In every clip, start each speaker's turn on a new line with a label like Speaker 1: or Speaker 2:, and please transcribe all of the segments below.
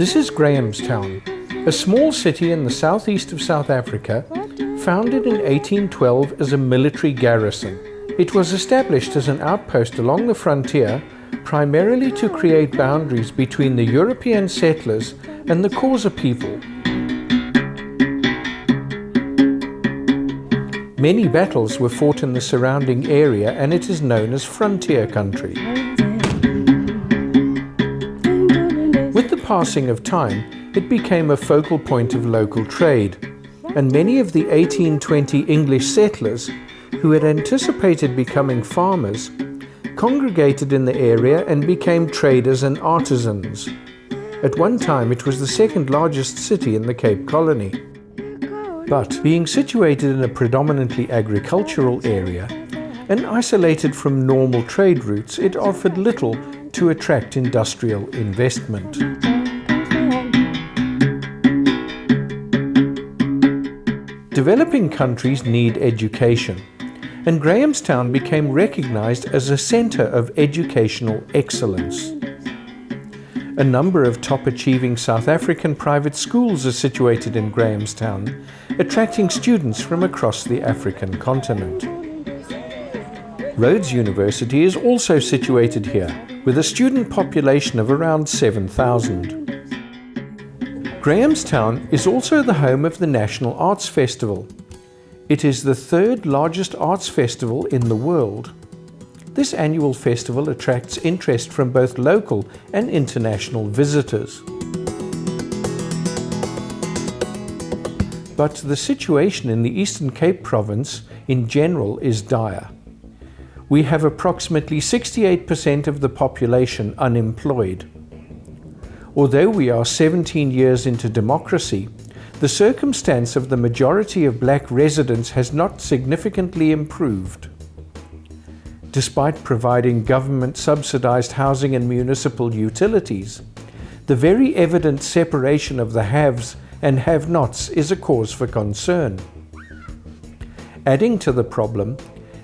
Speaker 1: This is Grahamstown, a small city in the southeast of South Africa, founded in 1812 as a military garrison. It was established as an outpost along the frontier, primarily to create boundaries between the European settlers and the Xhosa people. Many battles were fought in the surrounding area, and it is known as frontier country. With the passing of time, it became a focal point of local trade, and many of the 1820 English settlers, who had anticipated becoming farmers, congregated in the area and became traders and artisans. At one time, it was the second largest city in the Cape Colony. But being situated in a predominantly agricultural area and isolated from normal trade routes, it offered little to attract industrial investment. Developing countries need education, and Grahamstown became recognized as a center of educational excellence. A number of top-achieving South African private schools are situated in Grahamstown, attracting students from across the African continent. Rhodes University is also situated here, with a student population of around 7,000. Grahamstown is also the home of the National Arts Festival. It is the third largest arts festival in the world. This annual festival attracts interest from both local and international visitors. But the situation in the Eastern Cape province in general is dire. We have approximately 68% of the population unemployed. Although we are 17 years into democracy, the circumstance of the majority of black residents has not significantly improved. Despite providing government-subsidized housing and municipal utilities, the very evident separation of the haves and have-nots is a cause for concern. Adding to the problem,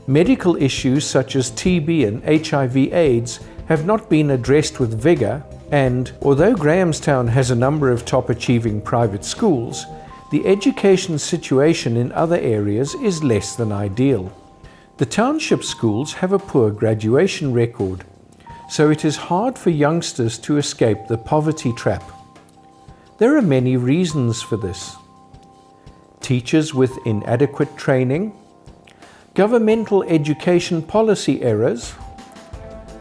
Speaker 1: medical issues such as TB and HIV/AIDS have not been addressed with vigor, and although Grahamstown has a number of top-achieving private schools, the education situation in other areas is less than ideal. The township schools have a poor graduation record, so it is hard for youngsters to escape the poverty trap. There are many reasons for this. Teachers with inadequate training, governmental education policy errors,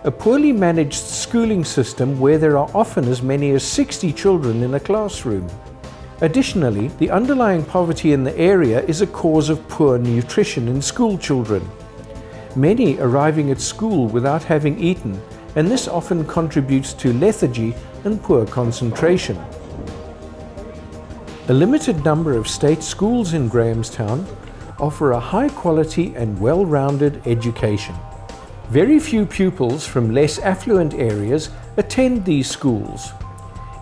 Speaker 1: a poorly managed schooling system where there are often as many as 60 children in a classroom. Additionally, the underlying poverty in the area is a cause of poor nutrition in school children, many arriving at school without having eaten, and this often contributes to lethargy and poor concentration. A limited number of state schools in Grahamstown offer a high quality and well-rounded education. Very few pupils from less affluent areas attend these schools.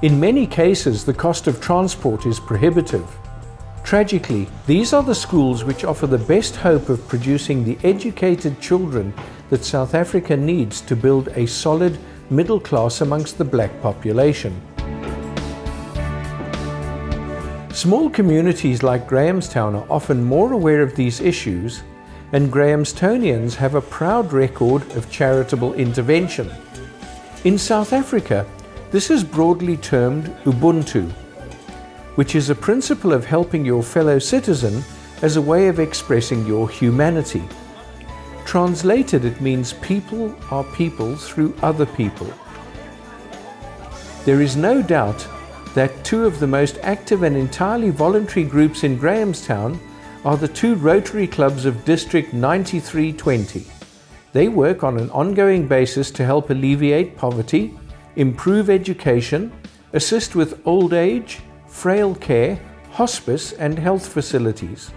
Speaker 1: In many cases, the cost of transport is prohibitive. Tragically, these are the schools which offer the best hope of producing the educated children that South Africa needs to build a solid middle class amongst the black population. Small communities like Grahamstown are often more aware of these issues, and Grahamstonians have a proud record of charitable intervention. In South Africa, this is broadly termed Ubuntu, which is a principle of helping your fellow citizen as a way of expressing your humanity. Translated, it means people are people through other people. There is no doubt that two of the most active and entirely voluntary groups in Grahamstown are the two Rotary clubs of District 9320. They work on an ongoing basis to help alleviate poverty, improve education, assist with old age, frail care, hospice and health facilities.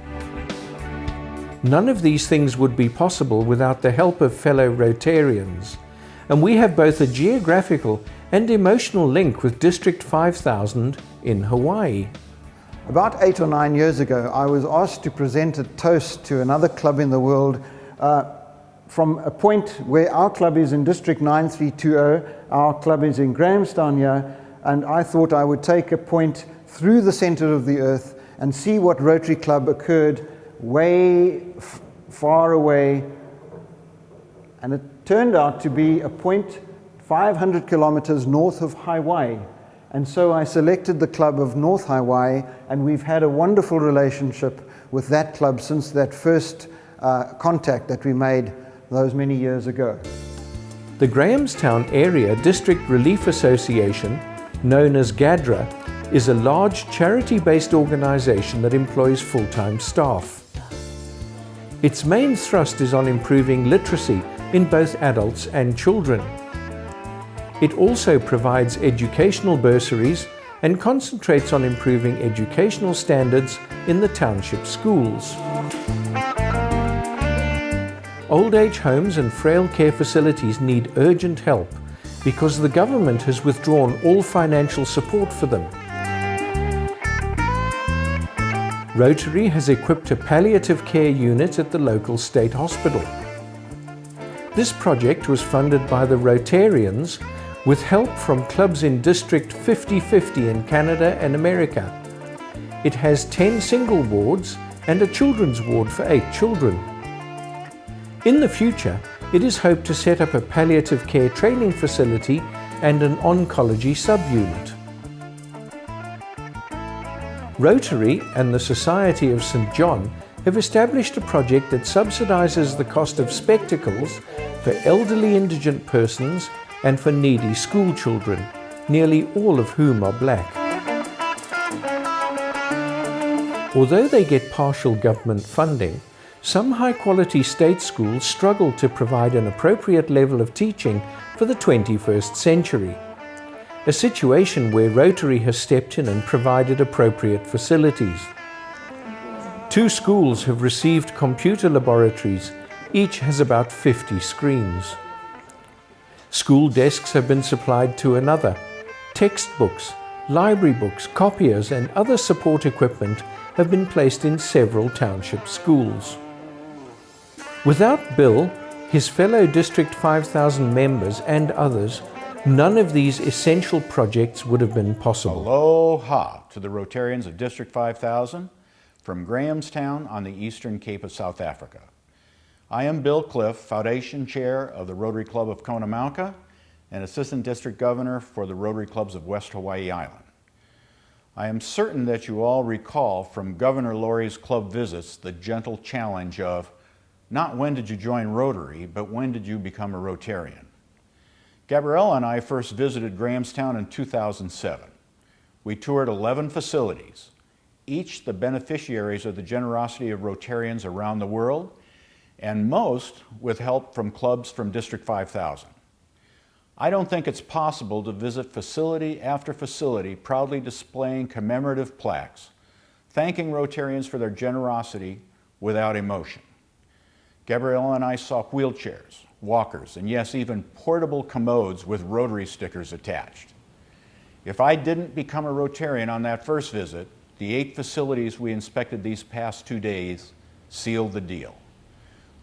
Speaker 1: None of these things would be possible without the help of fellow Rotarians, and we have both a geographical and emotional link with District 5000 in Hawaii.
Speaker 2: About 8 or 9 years ago, I was asked to present a toast to another club in the world from a point where our club is in District 9320, our club is in Grahamstown here, and I thought I would take a point through the center of the earth and see what Rotary Club occurred way far away. And it turned out to be a point 500 kilometers north of Hawaii. And so I selected the club of North Hawaii, and we've had a wonderful relationship with that club since that first contact that we made those many years ago.
Speaker 1: The Grahamstown Area District Relief Association, known as GADRA, is a large charity-based organization that employs full-time staff. Its main thrust is on improving literacy in both adults and children. It also provides educational bursaries and concentrates on improving educational standards in the township schools. Old age homes and frail care facilities need urgent help because the government has withdrawn all financial support for them. Rotary has equipped a palliative care unit at the local state hospital. This project was funded by the Rotarians with help from clubs in District 50/50 in Canada and America. It has 10 single wards and a children's ward for 8 children. In the future, it is hoped to set up a palliative care training facility and an oncology subunit. Rotary and the Society of St. John have established a project that subsidizes the cost of spectacles for elderly indigent persons and for needy school children, nearly all of whom are black. Although they get partial government funding, some high-quality state schools struggle to provide an appropriate level of teaching for the 21st century, a situation where Rotary has stepped in and provided appropriate facilities. 2 schools have received computer laboratories. Each has about 50 screens. School desks have been supplied to another. Textbooks, library books, copiers, and other support equipment have been placed in several township schools. Without Bill, his fellow District 5000 members and others, none of these essential projects would have been possible.
Speaker 3: Aloha to the Rotarians of District 5000 from Grahamstown on the Eastern Cape of South Africa. I am Bill Cliff, Foundation Chair of the Rotary Club of Konamauka and Assistant District Governor for the Rotary Clubs of West Hawaii Island. I am certain that you all recall from Governor Laurie's club visits the gentle challenge of not when did you join Rotary, but when did you become a Rotarian? Gabriella and I first visited Grahamstown in 2007. We toured 11 facilities, each the beneficiaries of the generosity of Rotarians around the world, and most with help from clubs from District 5000. I don't think it's possible to visit facility after facility proudly displaying commemorative plaques, thanking Rotarians for their generosity without emotion. Gabriella and I saw wheelchairs, walkers, and yes, even portable commodes with Rotary stickers attached. If I didn't become a Rotarian on that first visit, the 8 facilities we inspected these past 2 days sealed the deal.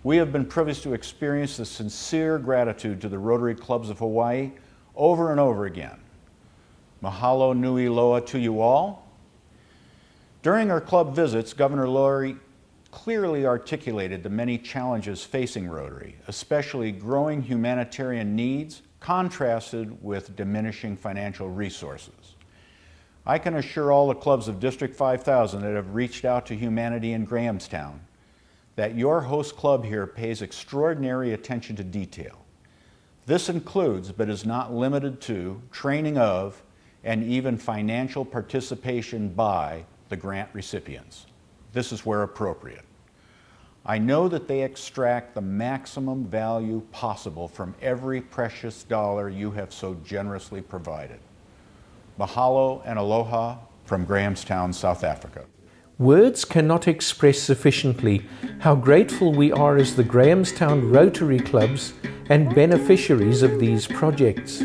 Speaker 3: We have been privileged to experience the sincere gratitude to the Rotary Clubs of Hawaii over and over again. Mahalo nui loa to you all. During our club visits, Governor Laurie clearly articulated the many challenges facing Rotary, especially growing humanitarian needs contrasted with diminishing financial resources. I can assure all the clubs of District 5000 that have reached out to humanity in Grahamstown that your host club here pays extraordinary attention to detail. This includes, but is not limited to, training of and even financial participation by the grant recipients. This is where appropriate. I know that they extract the maximum value possible from every precious dollar you have so generously provided. Mahalo and aloha from Grahamstown, South Africa.
Speaker 1: Words cannot express sufficiently how grateful we are as the Grahamstown Rotary Clubs and beneficiaries of these projects.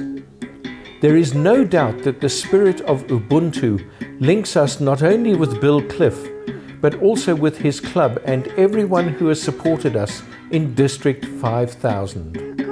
Speaker 1: There is no doubt that the spirit of Ubuntu links us not only with Bill Cliff, but also with his club and everyone who has supported us in District 5000.